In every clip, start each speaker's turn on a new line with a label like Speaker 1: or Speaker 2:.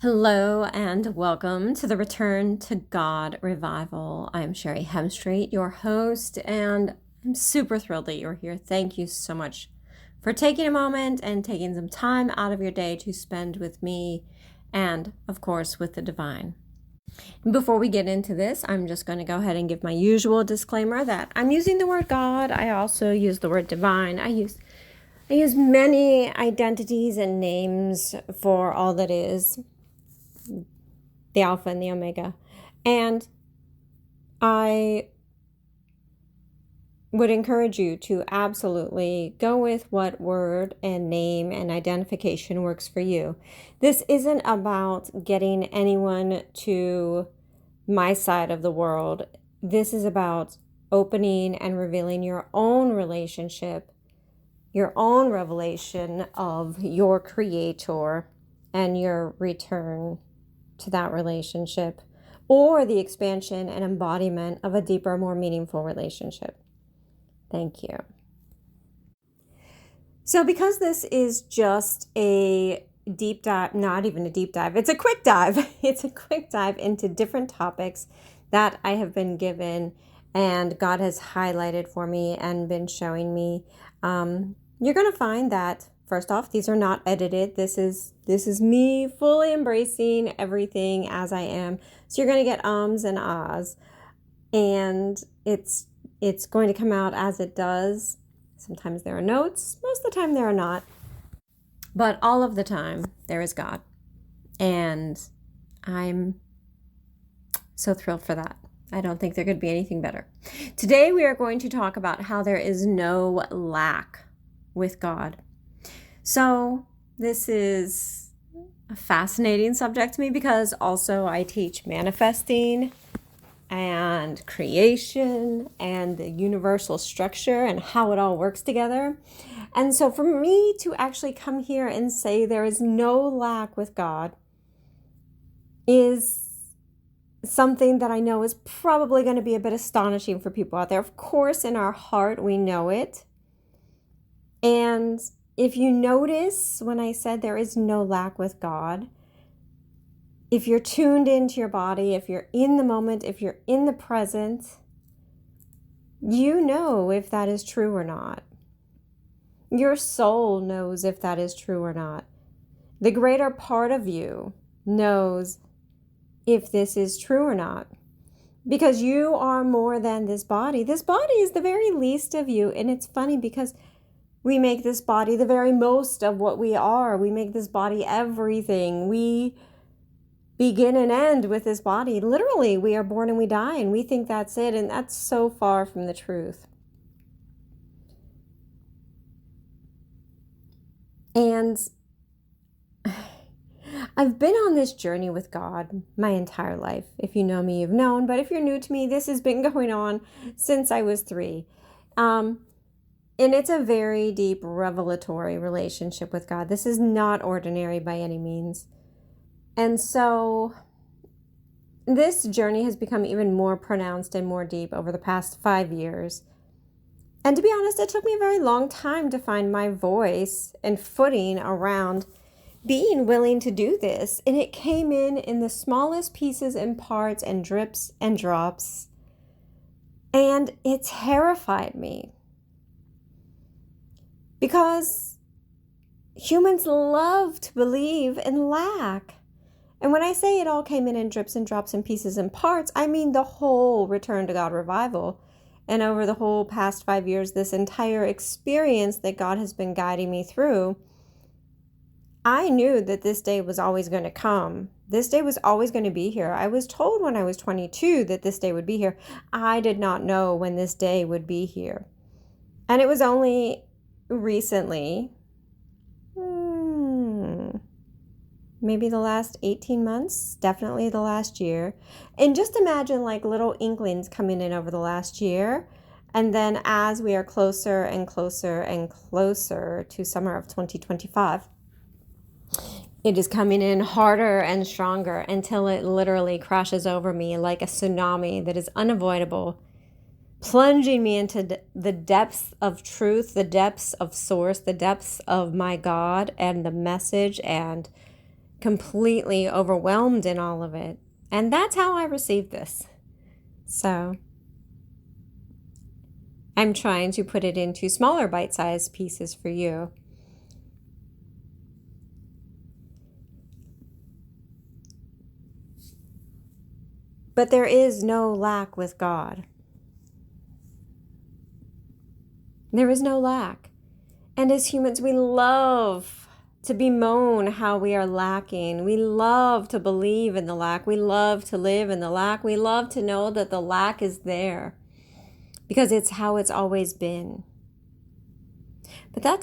Speaker 1: Hello and welcome to the Return to God Revival. I'm Sherry Hemstreet, your host, and I'm super thrilled that you're here. Thank you so much for taking a moment and taking some time out of your day to spend with me and, of course, with the divine. Before we get into this, I'm just going to go ahead and give my usual disclaimer that I'm using the word God. I also use the word divine. I use many identities and names for all that is the Alpha and the Omega. And I would encourage you to absolutely go with what word and name and identification works for you. This isn't about getting anyone to my side of the world. This is about opening and revealing your own relationship, your own revelation of your Creator and your return to that relationship, or the expansion and embodiment of a deeper, more meaningful relationship. Thank you. So because this is just a deep dive, not even a deep dive, it's a quick dive. It's a quick dive into different topics that I have been given and God has highlighted for me and been showing me. You're going to find that, first off, these are not edited. This is me fully embracing everything as I am. So you're going to get ums and ahs, and it's going to come out as it does. Sometimes there are notes. Most of the time there are not. But all of the time there is God. And I'm so thrilled for that. I don't think there could be anything better. Today we are going to talk about how there is no lack with God. So this is a fascinating subject to me because also I teach manifesting and creation and the universal structure and how it all works together. And so for me to actually come here and say there is no lack with God is something that I know is probably going to be a bit astonishing for people out there. Of course, in our heart, we know it. And if you notice when I said there is no lack with God, if you're tuned into your body, if you're in the moment, if you're in the present, you know if that is true or not. Your soul knows if that is true or not. The greater part of you knows if this is true or not. Because you are more than this body. This body is the very least of you. And it's funny because we make this body the very most of what we are. We make this body everything. We begin and end with this body. Literally, we are born and we die, and we think that's it. And that's so far from the truth. And I've been on this journey with God my entire life. If you know me, you've known. But if you're new to me, this has been going on since I was 3. And it's a very deep revelatory relationship with God. This is not ordinary by any means. And so this journey has become even more pronounced and more deep over the past 5 years. And to be honest, it took me a very long time to find my voice and footing around being willing to do this. And it came in the smallest pieces and parts and drips and drops. And it terrified me. Because humans love to believe in lack. And when I say it all came in drips and drops and pieces and parts, I mean the whole Return to God revival. And over the whole past 5 years, this entire experience that God has been guiding me through, I knew that this day was always going to come. This day was always going to be here. I was told when I was 22 that this day would be here. I did not know when this day would be here. And it was only recently, maybe the last 18 months, definitely the last year. And just imagine like little inklings coming in over the last year. And then as we are closer and closer and closer to summer of 2025, it is coming in harder and stronger until it literally crashes over me like a tsunami that is unavoidable, plunging me into the depths of truth, the depths of source, the depths of my God and the message, and completely overwhelmed in all of it. And that's how I received this. So I'm trying to put it into smaller bite-sized pieces for you. But there is no lack with God. There is no lack. And as humans, we love to bemoan how we are lacking. We love to believe in the lack. We love to live in the lack. We love to know that the lack is there because it's how it's always been. But that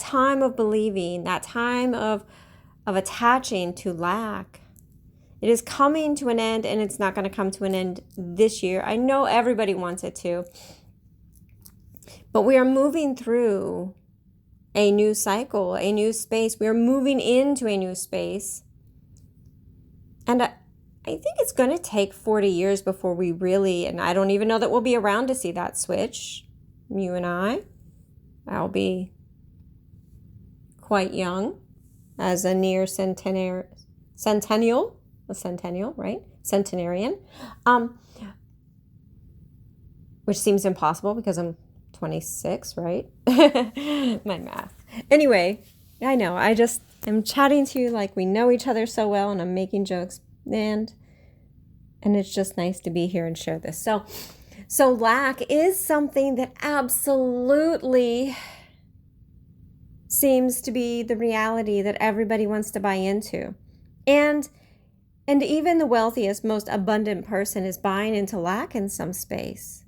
Speaker 1: time of believing, that time of attaching to lack, it is coming to an end, and it's not going to come to an end this year. I know everybody wants it to. But we are moving through a new cycle, a new space. We are moving into a new space. And I think it's going to take 40 years before we really, and I don't even know that we'll be around to see that switch. You and I'll be quite young as a near centennial, right? Centenarian. Which seems impossible because I'm 26, right? My math. Anyway, I know. I'm chatting to you like we know each other so well, and I'm making jokes, and it's just nice to be here and share this. So lack is something that absolutely seems to be the reality that everybody wants to buy into. And even the wealthiest, most abundant person is buying into lack in some space.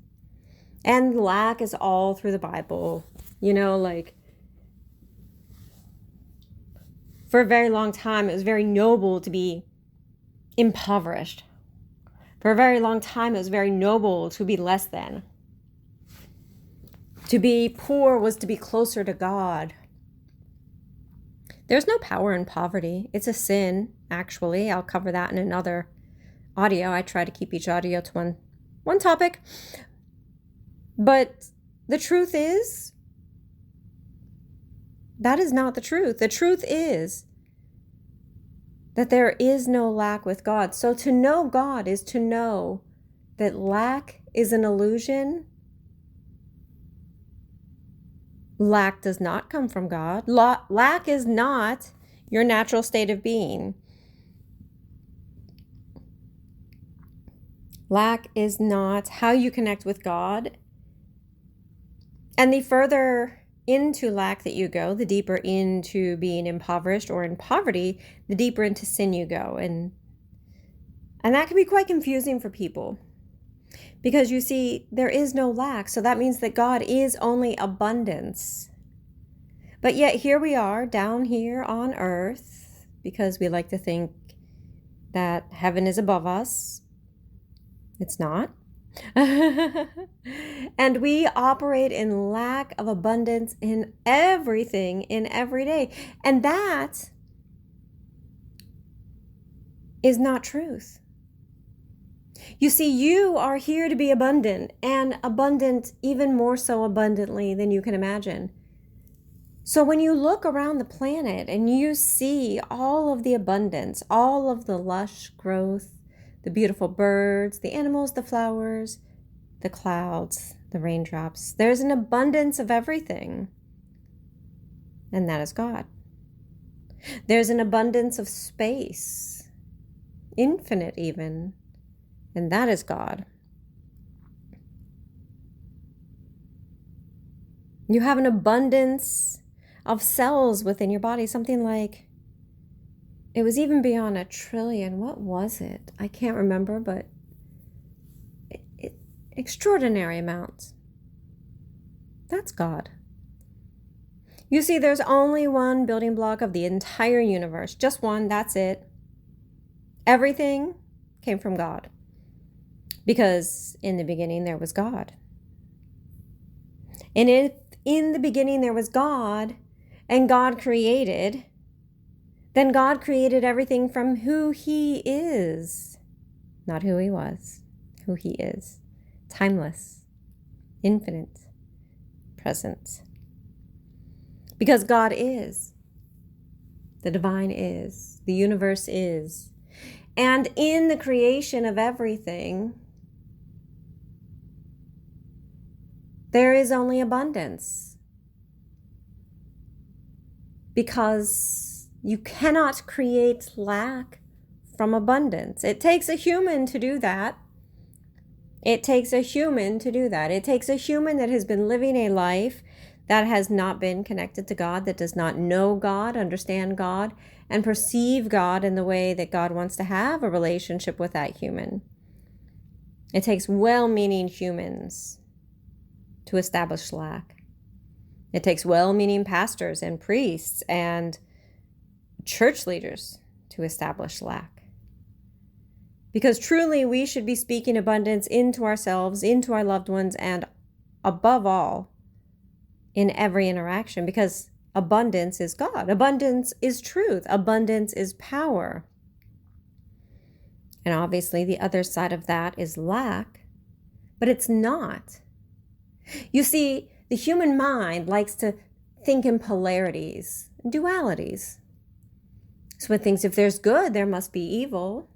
Speaker 1: And lack is all through the Bible. Like for a very long time, it was very noble to be impoverished. For a very long time, it was very noble to be less than. To be poor was to be closer to God. There's no power in poverty. It's a sin, actually. I'll cover that in another audio. I try to keep each audio to one topic. But the truth is, that is not the truth. The truth is that there is no lack with God. So to know God is to know that lack is an illusion. Lack does not come from God. Lack is not your natural state of being. Lack is not how you connect with God. And the further into lack that you go, the deeper into being impoverished or in poverty, the deeper into sin you go. And that can be quite confusing for people. Because you see, there is no lack. So that means that God is only abundance. But yet here we are down here on earth, because we like to think that heaven is above us. It's not. And we operate in lack of abundance in everything, in every day. And that is not truth. You see, you are here to be abundant, and abundant even more so abundantly than you can imagine. So when you look around the planet and you see all of the abundance, all of the lush growth, the beautiful birds, the animals, the flowers, the clouds, the raindrops. There's an abundance of everything. And that is God. There's an abundance of space, infinite even, and that is God. You have an abundance of cells within your body, something like, it was even beyond 1 trillion. What was it? I can't remember, but extraordinary amounts. That's God. You see, there's only one building block of the entire universe. Just one, that's it. Everything came from God. Because in the beginning there was God. And if in the beginning there was God, and God created, then God created everything from who He is. Not who He was, who He is. Timeless, infinite, present. Because God is. The divine is. The universe is. And in the creation of everything, there is only abundance. Because you cannot create lack from abundance. It takes a human to do that. It takes a human to do that. It takes a human that has been living a life that has not been connected to God, that does not know God, understand God, and perceive God in the way that God wants to have a relationship with that human. It takes well-meaning humans to establish lack. It takes well-meaning pastors and priests and church leaders to establish lack. Because truly we should be speaking abundance into ourselves, into our loved ones, and above all, in every interaction, because abundance is God. Abundance is truth. Abundance is power. And obviously the other side of that is lack, but it's not. You see, the human mind likes to think in polarities, dualities. So it thinks if there's good, there must be evil.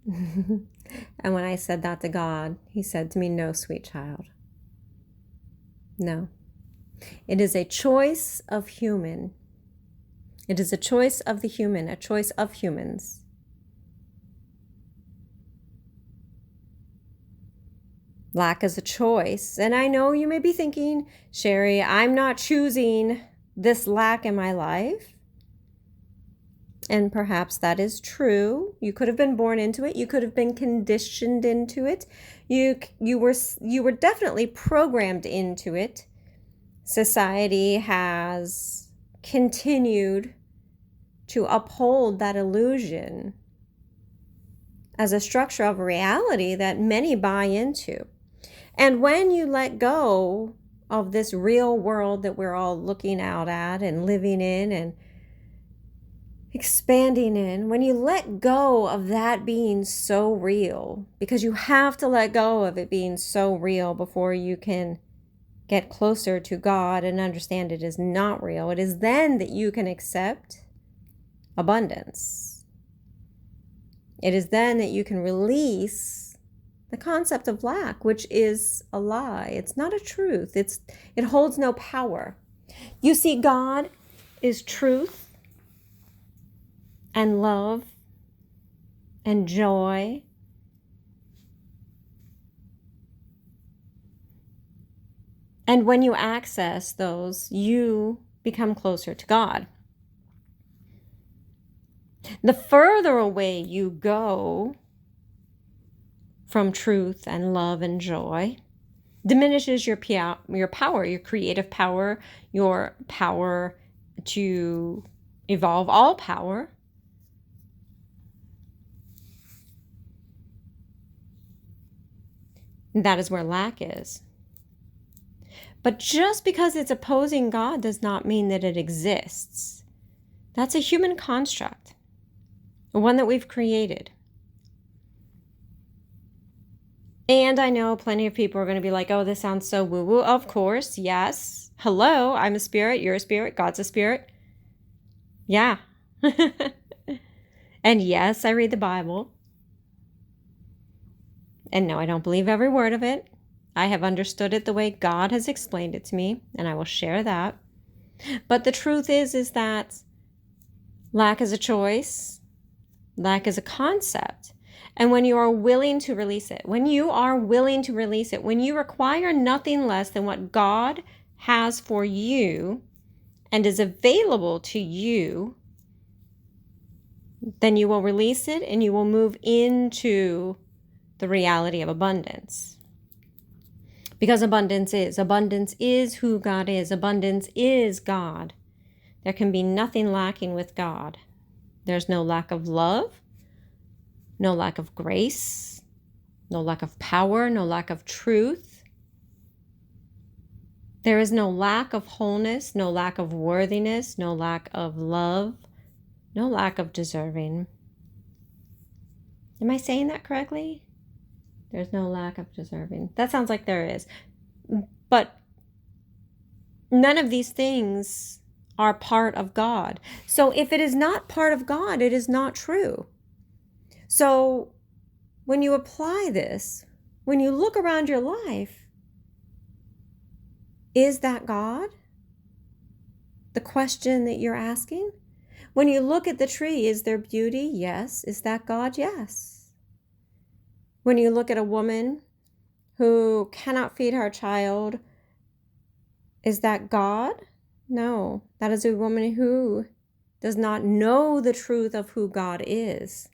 Speaker 1: And when I said that to God, he said to me, no, sweet child. No. It is a choice of human. It is a choice of the human, a choice of humans. Lack is a choice. And I know you may be thinking, Sherry, I'm not choosing this lack in my life. And perhaps that is true. You could have been born into it. You could have been conditioned into it. You were definitely programmed into it. Society has continued to uphold that illusion as a structure of reality that many buy into. And when you let go of this real world that we're all looking out at and living in and expanding in, when you let go of that being so real, because you have to let go of it being so real before you can get closer to God and understand it is not real, it is then that you can accept abundance. It is then that you can release the concept of lack, which is a lie. It's not a truth. It holds no power. You see, God is truth and love and joy. And when you access those, you become closer to God. The further away you go from truth and love and joy, diminishes your power, your creative power, your power to evolve all power. That is where lack is. But just because it's opposing God does not mean that it exists. That's a human construct, one that we've created. And I know plenty of people are going to be like, oh, this sounds so woo-woo. Of course, yes. Hello, I'm a spirit, you're a spirit, God's a spirit. Yeah. And yes, I read the Bible. And no, I don't believe every word of it. I have understood it the way God has explained it to me, and I will share that. But the truth is that lack is a choice. Lack is a concept. And when you are willing to release it, when you require nothing less than what God has for you and is available to you, then you will release it and you will move into the reality of abundance. Because abundance is who God is. Abundance is God. There can be nothing lacking with God. There's no lack of love, no lack of grace, no lack of power, no lack of truth. There is no lack of wholeness, no lack of worthiness, no lack of love, no lack of deserving. Am I saying that correctly? There's no lack of deserving. That sounds like there is. But none of these things are part of God. So if it is not part of God, it is not true. So when you apply this, when you look around your life, is that God? The question that you're asking? When you look at the tree, is there beauty? Yes. Is that God? Yes. When you look at a woman who cannot feed her child, is that God? No. That is a woman who does not know the truth of who God is.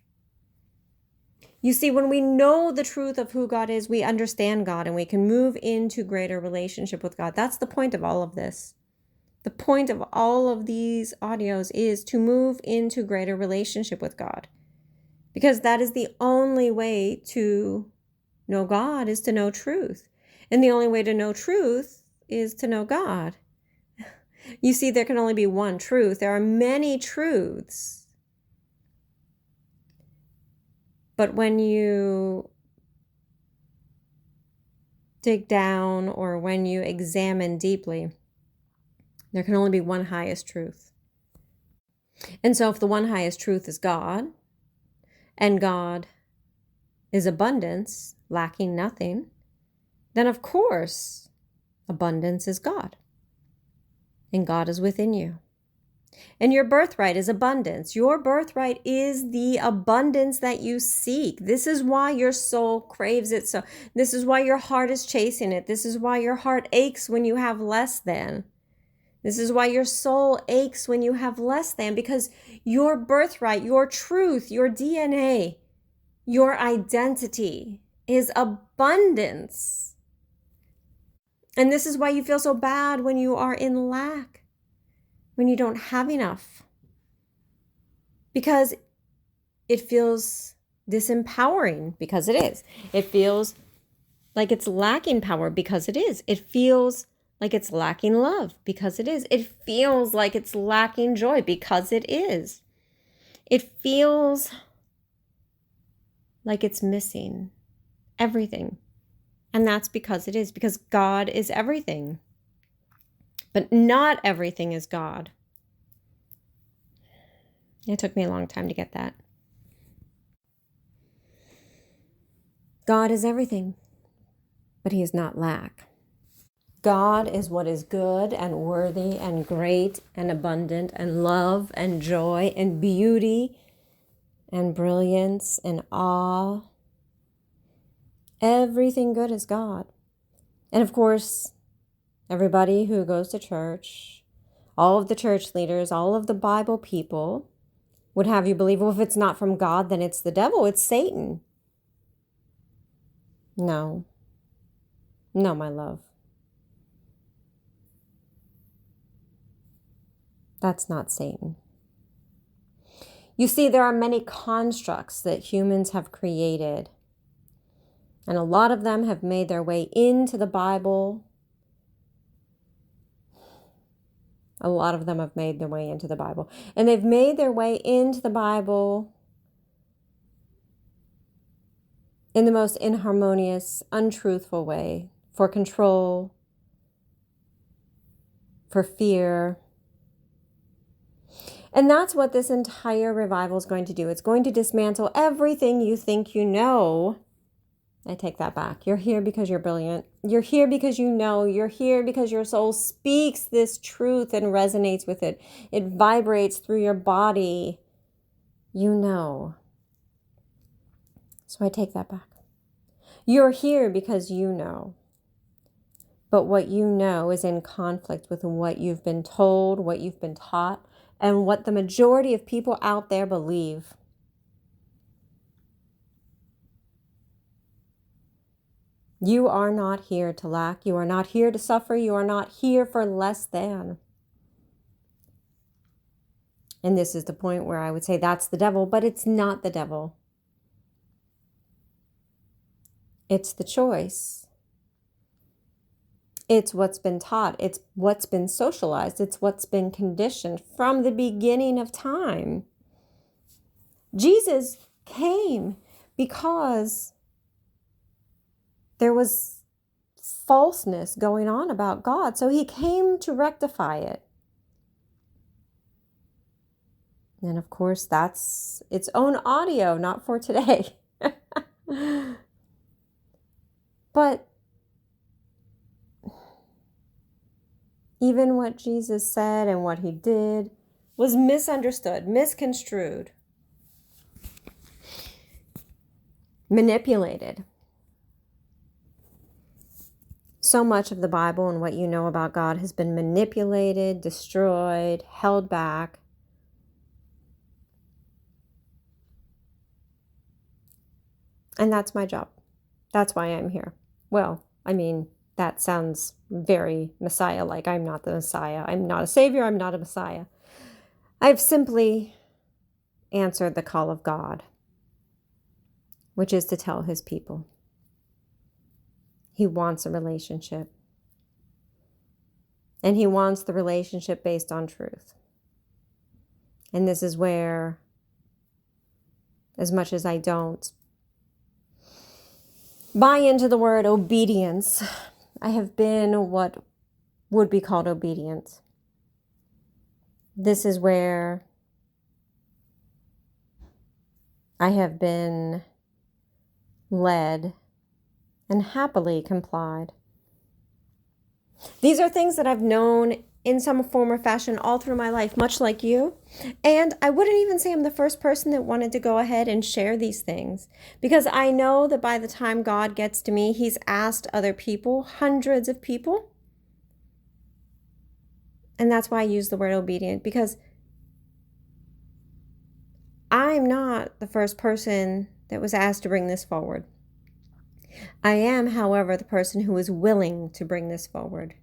Speaker 1: You see, when we know the truth of who God is, we understand God and we can move into greater relationship with God. That's the point of all of this. The point of all of these audios is to move into greater relationship with God, because that is the only way to know God, is to know truth. And the only way to know truth is to know God. You see, there can only be one truth. There are many truths. But when you dig down or when you examine deeply, there can only be one highest truth. And so if the one highest truth is God, and God is abundance, lacking nothing, then of course abundance is God. And God is within you. And your birthright is abundance. Your birthright is the abundance that you seek. This is why your soul craves it so. This is why your heart is chasing it. This is why your heart aches when you have less than. This is why your soul aches when you have less than, because your birthright, your truth, your DNA, your identity is abundance. And this is why you feel so bad when you are in lack, when you don't have enough, because it feels disempowering, because it is. It feels like it's lacking power, because it is. It feels like it's lacking love, because it is. It feels like it's lacking joy, because it is. It feels like it's missing everything. And that's because it is, because God is everything. But not everything is God. It took me a long time to get that. God is everything, but he is not lack. God is what is good and worthy and great and abundant and love and joy and beauty and brilliance and awe. Everything good is God. And of course, everybody who goes to church, all of the church leaders, all of the Bible people would have you believe, well, if it's not from God, then it's the devil, it's Satan. No. No, my love. That's not Satan. You see, there are many constructs that humans have created, and a lot of them have made their way into the Bible. A lot of them have made their way into the Bible. And they've made their way into the Bible in the most inharmonious, untruthful way, for control, for fear. And that's what this entire revival is going to do. It's going to dismantle everything you think you know. I take that back. You're here because you're brilliant. You're here because you know. You're here because your soul speaks this truth and resonates with it. It vibrates through your body. You know. So I take that back. You're here because you know. But what you know is in conflict with what you've been told, what you've been taught, and what the majority of people out there believe. You are not here to lack. You are not here to suffer. You are not here for less than. And this is the point where I would say that's the devil, but it's not the devil. It's the choice. It's what's been taught. It's what's been socialized. It's what's been conditioned from the beginning of time. Jesus came because there was falseness going on about God. So he came to rectify it. And of course, that's its own audio, not for today. But even what Jesus said and what he did was misunderstood, misconstrued, manipulated. So much of the Bible and what you know about God has been manipulated, destroyed, held back. And that's my job. That's why I'm here. Well, I mean, that sounds very Messiah-like. I'm not the Messiah. I'm not a savior. I'm not a Messiah. I've simply answered the call of God, which is to tell his people. He wants a relationship. And he wants the relationship based on truth. And this is where, as much as I don't buy into the word obedience, I have been what would be called obedient. This is where I have been led and happily complied. These are things that I've known in some form or fashion all through my life, much like you. And I wouldn't even say I'm the first person that wanted to go ahead and share these things, because I know that by the time God gets to me, he's asked other people, hundreds of people. And that's why I use the word obedient, because I'm not the first person that was asked to bring this forward. I am, however, the person who is willing to bring this forward.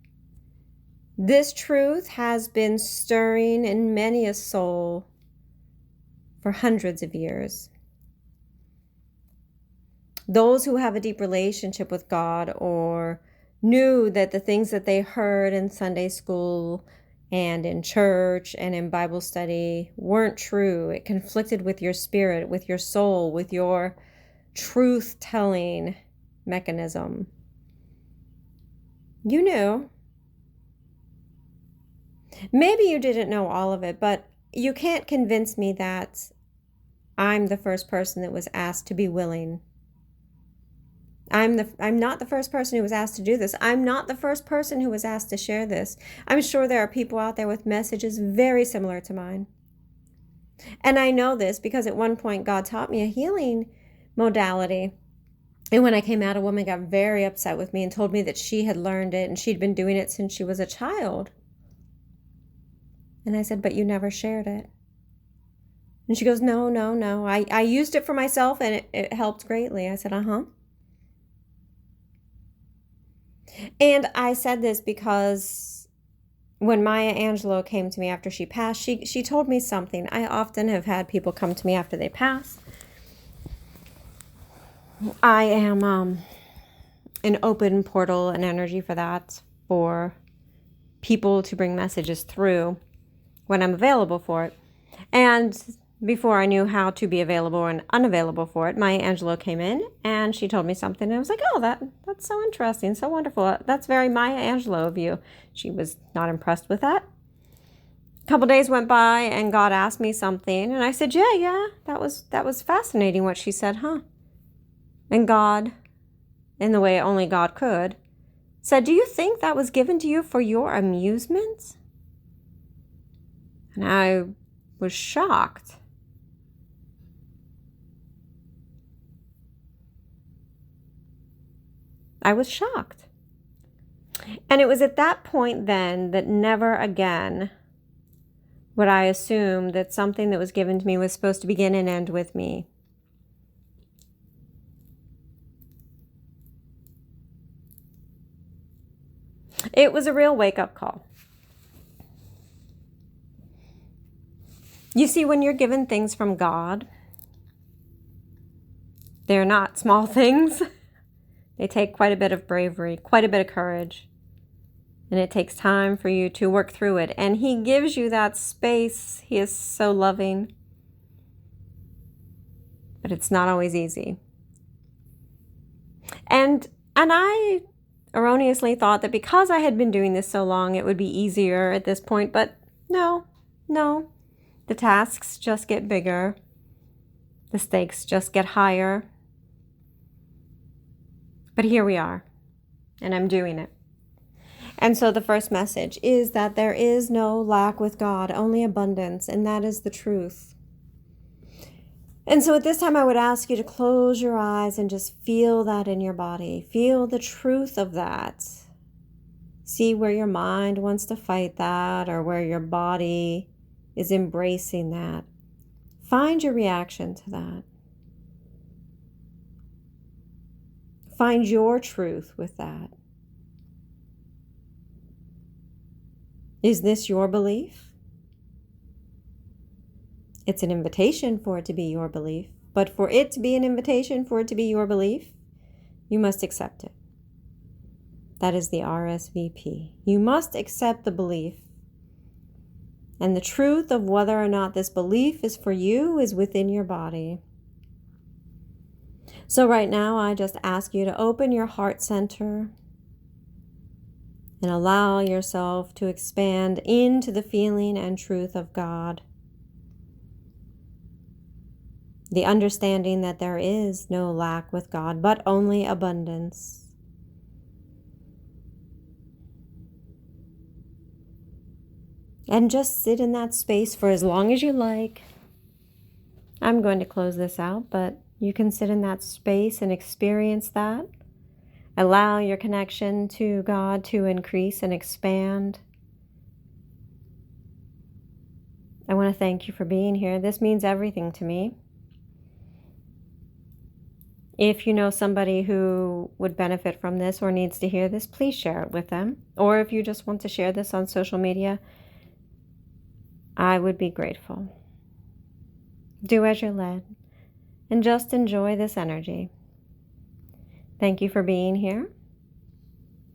Speaker 1: This truth has been stirring in many a soul for hundreds of years. Those who have a deep relationship with God or knew that the things that they heard in Sunday school and in church and in Bible study weren't true. It conflicted with your spirit, with your soul, with your truth-telling mechanism. You knew. Maybe you didn't know all of it, but you can't convince me that I'm the first person that was asked to be willing. I'm not the first person who was asked to do this. I'm not the first person who was asked to share this. I'm sure there are people out there with messages very similar to mine. And I know this because at one point God taught me a healing modality. And when I came out, a woman got very upset with me and told me that she had learned it and she'd been doing it since she was a child. And I said, but you never shared it. And she goes, no. I used it for myself and it helped greatly. I said, uh-huh. And I said this because when Maya Angelou came to me after she passed, she told me something. I often have had people come to me after they pass. I am an open portal and energy for that, for people to bring messages through when I'm available for it. And before I knew how to be available and unavailable for it, Maya Angelou came in and she told me something. And I was like, oh, that's so interesting, so wonderful. That's very Maya Angelou of you. She was not impressed with that. A couple days went by and God asked me something. And I said, yeah, that was fascinating what she said, huh? And God, in the way only God could, said, do you think that was given to you for your amusement? And I was shocked. I was shocked. And it was at that point then that never again would I assume that something that was given to me was supposed to begin and end with me. It was a real wake-up call. You see, when you're given things from God, they're not small things. They take quite a bit of bravery, quite a bit of courage. And it takes time for you to work through it. And he gives you that space. He is so loving. But it's not always easy. And I erroneously thought that because I had been doing this so long, it would be easier at this point. But no. The tasks just get bigger. The stakes just get higher. But here we are, and I'm doing it. And so the first message is that there is no lack with God, only abundance, and that is the truth. And so at this time, I would ask you to close your eyes and just feel that in your body. Feel the truth of that. See where your mind wants to fight that or where your body is embracing that. Find your reaction to that. Find your truth with that. Is this your belief? It's an invitation for it to be your belief, but for it to be an invitation for it to be your belief, you must accept it. That is the RSVP. You must accept the belief. And the truth of whether or not this belief is for you is within your body. So right now, I just ask you to open your heart center and allow yourself to expand into the feeling and truth of God. The understanding that there is no lack with God, but only abundance. And just sit in that space for as long as you like. I'm going to close this out, but you can sit in that space and experience that. Allow your connection to God to increase and expand. I want to thank you for being here. This means everything to me. If you know somebody who would benefit from this or needs to hear this, please share it with them. Or if you just want to share this on social media, I would be grateful. Do as you're led and just enjoy this energy. Thank you for being here.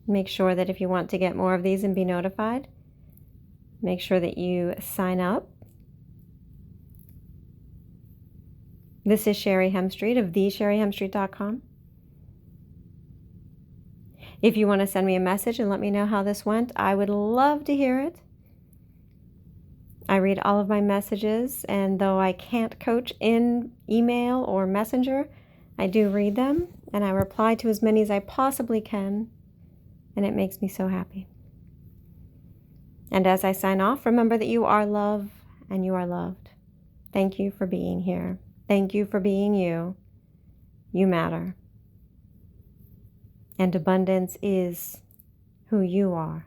Speaker 1: Make sure that if you want to get more of these and be notified, make sure that you sign up. This is Sherry Hemstreet of thesherryhemstreet.com. If you want to send me a message and let me know how this went, I would love to hear it. I read all of my messages, and though I can't coach in email or messenger, I do read them, and I reply to as many as I possibly can, and it makes me so happy. And as I sign off, remember that you are love and you are loved. Thank you for being here. Thank you for being you. You matter. And abundance is who you are.